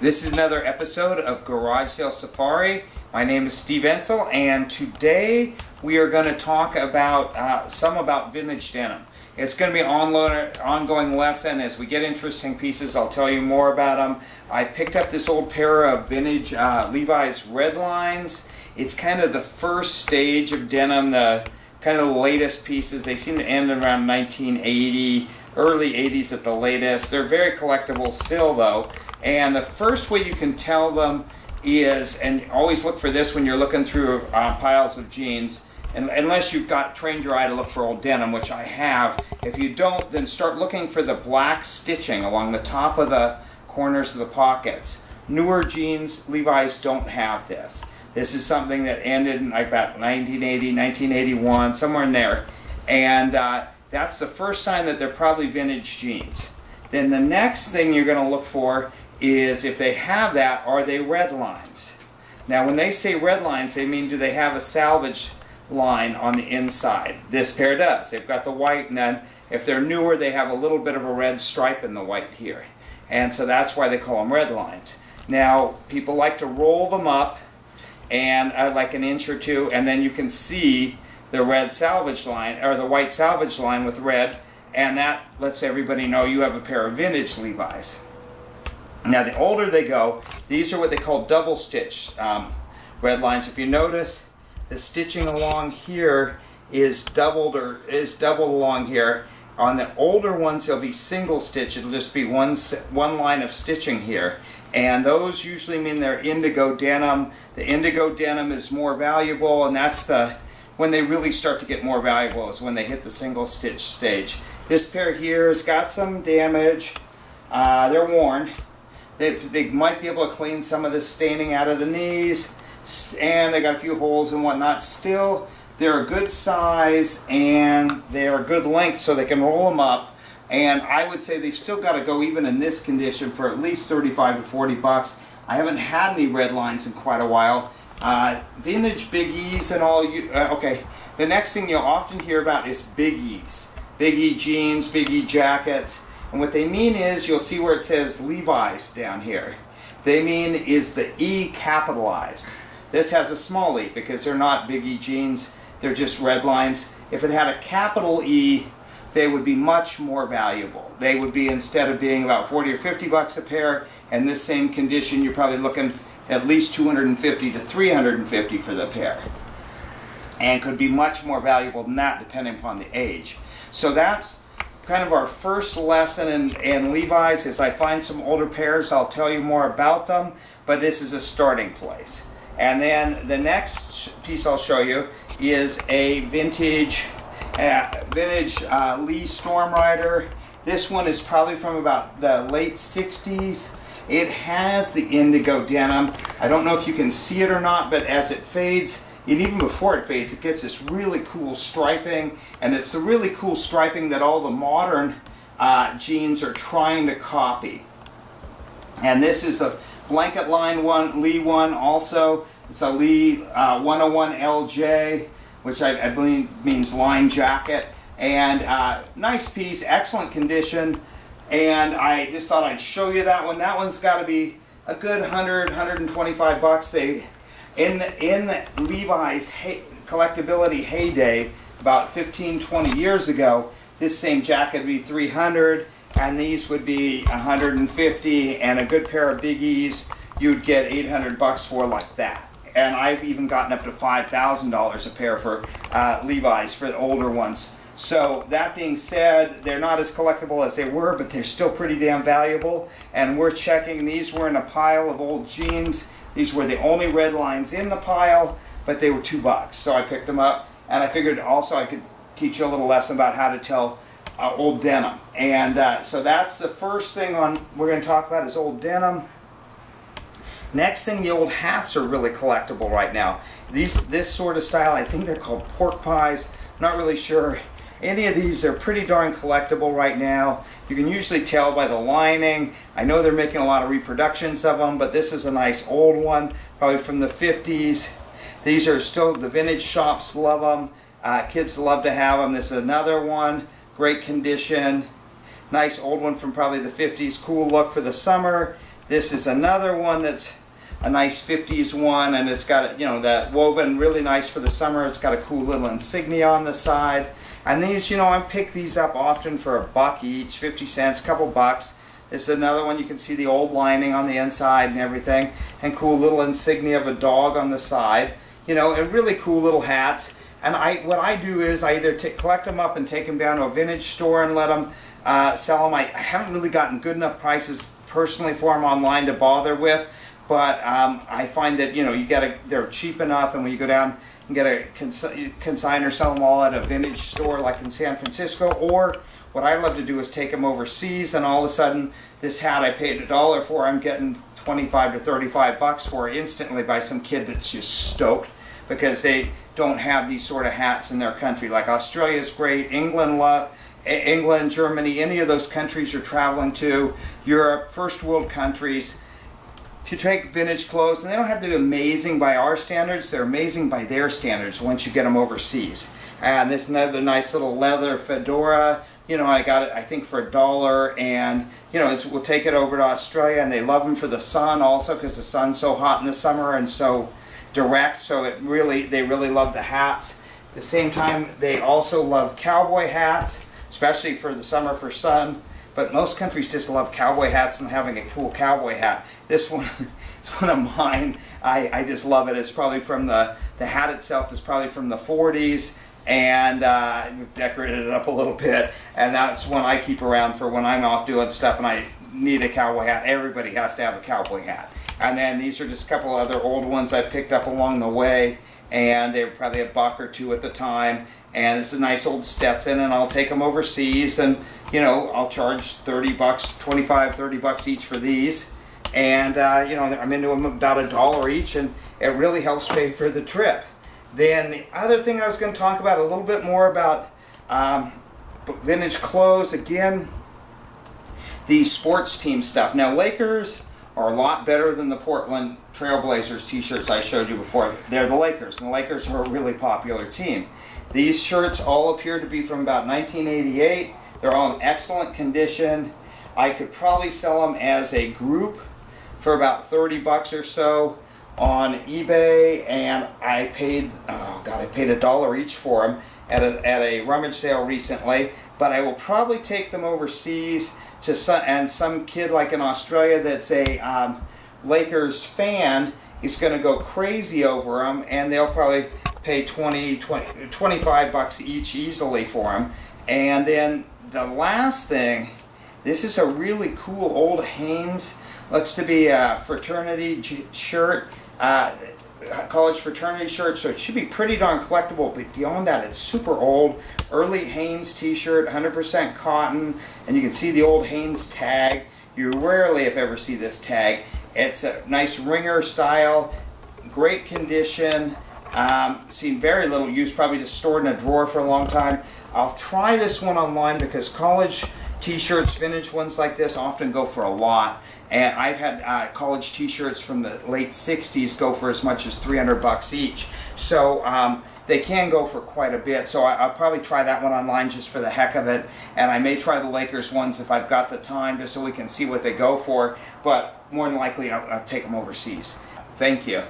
This is another episode of Garage Sale Safari. My name is Steve Ensel, and today we are going to talk about about vintage denim. It's going to be an ongoing lesson. As we get interesting pieces, I'll tell you more about them. I picked up this old pair of vintage Levi's red lines. It's kind of the first stage of denim, the kind of the latest pieces. They seem to end around 1980, early 80s at the latest. They're very collectible still though. And the first way you can tell them is, and always look for this when you're looking through piles of jeans, and unless you've trained your eye to look for old denim, which I have. If you don't, then start looking for the black stitching along the top of the corners of the pockets. Newer jeans, Levi's don't have this. This is something that ended in about 1980, 1981, somewhere in there. And that's the first sign that they're probably vintage jeans. Then the next thing you're going to look for is, if they have that, are they red lines? Now when they say red lines, they mean, do they have a salvage line on the inside? This pair does. They've got the white, and then if they're newer, they have a little bit of a red stripe in the white here. And so that's why they call them red lines. Now people like to roll them up and like an inch or two, and then you can see the red salvage line, or the white salvage line with red, and that lets everybody know you have a pair of vintage Levi's. Now the older they go, these are what they call double stitch red lines. If you notice, the stitching along here is doubled along here. On the older ones, they'll be single stitch. It'll just be one line of stitching here. And those usually mean they're indigo denim. The indigo denim is more valuable, and that's when they really start to get more valuable, is when they hit the single stitch stage. This pair here has got some damage. They're worn. They might be able to clean some of this staining out of the knees, and they got a few holes and whatnot. Still, they're a good size and they're a good length, so they can roll them up. And I would say they've still got to go, even in this condition, for at least 35 to 40 bucks. I haven't had any red lines in quite a while. Vintage Big E's and all. Okay, the next thing you'll often hear about is Big E's. Big E jeans, Big E jackets. And what they mean is, you'll see where it says Levi's down here. They mean is the E capitalized. This has a small e because they're not Big E jeans, they're just red lines. If it had a capital E, they would be much more valuable. They would be, instead of being about 40 or 50 bucks a pair, in this same condition, you're probably looking at least 250 to 350 for the pair. And could be much more valuable than that depending upon the age. So that's kind of our first lesson in Levi's. As I find some older pairs, I'll tell you more about them, but this is a starting place. And then the next piece I'll show you is a vintage Lee Storm Rider. This one is probably from about the late 60s. It has the indigo denim. I don't know if you can see it or not, but as it fades, and even before it fades, it gets this really cool striping, and it's the really cool striping that all the modern jeans are trying to copy. And this is a blanket line one, Lee one also. It's a Lee 101 LJ, which I believe means line jacket. And nice piece, excellent condition. And I just thought I'd show you that one. That one's got to be a good 125 bucks. In the Levi's collectability heyday, about 15-20 years ago, this same jacket would be 300, and these would be 150, and a good pair of Big E's you'd get 800 bucks for, like that. And I've even gotten up to $5,000 a pair for Levi's for the older ones. So that being said, they're not as collectible as they were, but they're still pretty damn valuable, and worth checking. These were in a pile of old jeans. These were the only red lines in the pile, but they were $2. So I picked them up, and I figured also I could teach you a little lesson about how to tell old denim. And so that's the first thing we're going to talk about, is old denim. Next thing, the old hats are really collectible right now. This sort of style, I think they're called pork pies. Not really sure. Any of these are pretty darn collectible right now. You can usually tell by the lining. I know they're making a lot of reproductions of them, but this is a nice old one, probably from the 50s. These are still, the vintage shops love them. Kids love to have them. This is another one, great condition. Nice old one from probably the 50s, cool look for the summer. This is another one that's a nice 50s one, and it's got, you know, that woven really nice for the summer. It's got a cool little insignia on the side. And these, you know, I pick these up often for $1 each, 50 cents, couple bucks. This is another one. You can see the old lining on the inside and everything, and cool little insignia of a dog on the side. You know, and really cool little hats. And what I do is I either collect them up and take them down to a vintage store and let them sell them. I haven't really gotten good enough prices personally for them online to bother with, but I find that, you know, they're cheap enough, and when you go down and get a consignor, sell them all at a vintage store like in San Francisco. Or what I love to do is take them overseas, and all of a sudden this hat I paid $1 for, I'm getting 25 to 35 bucks for it instantly by some kid that's just stoked because they don't have these sort of hats in their country. Like Australia's great, England, Germany, any of those countries you're traveling to, Europe, first world countries. If you take vintage clothes, and they don't have to be amazing by our standards, they're amazing by their standards once you get them overseas. And this is another nice little leather fedora. You know, I got it, I think, for $1, and you know, we'll take it over to Australia, and they love them for the sun also, because the sun's so hot in the summer and so direct. So they really love the hats. At the same time, they also love cowboy hats, especially for the summer for sun. But most countries just love cowboy hats and having a cool cowboy hat. This one is one of mine. I just love it. It's probably from the hat itself is probably from the 40s, and we've decorated it up a little bit. And that's one I keep around for when I'm off doing stuff and I need a cowboy hat. Everybody has to have a cowboy hat. And then these are just a couple other old ones I picked up along the way, and they were probably $1 or $2 at the time. And it's a nice old Stetson, and I'll take them overseas, and you know, I'll charge $30, 25, $30 each for these. And you know, I'm into them about $1 each, and it really helps pay for the trip. Then the other thing I was going to talk about a little bit more about vintage clothes, again, the sports team stuff. Now, Lakers are a lot better than the Portland Trailblazers t-shirts I showed you before. They're the Lakers, and the Lakers are a really popular team. These shirts all appear to be from about 1988. They're all in excellent condition. I could probably sell them as a group for about $30 or so on eBay, and I paid $1 each for them at a rummage sale recently. But I will probably take them overseas to some kid like in Australia that's a Lakers fan is going to go crazy over them, and they'll probably pay $25 each easily for them. And then the last thing, this is a really cool old Hanes, looks to be a fraternity shirt, college fraternity shirt, so it should be pretty darn collectible. But beyond that, it's super old, early Hanes t-shirt, 100% cotton, and you can see the old Hanes tag. You rarely, if ever, see this tag. It's a nice ringer style, great condition. Seen very little use, probably just stored in a drawer for a long time. I'll try this one online because college t-shirts, vintage ones like this, often go for a lot. And I've had college t-shirts from the late 60s go for as much as $300 each. So they can go for quite a bit. So I'll probably try that one online just for the heck of it. And I may try the Lakers ones if I've got the time, just so we can see what they go for. But more than likely, I'll take them overseas. Thank you.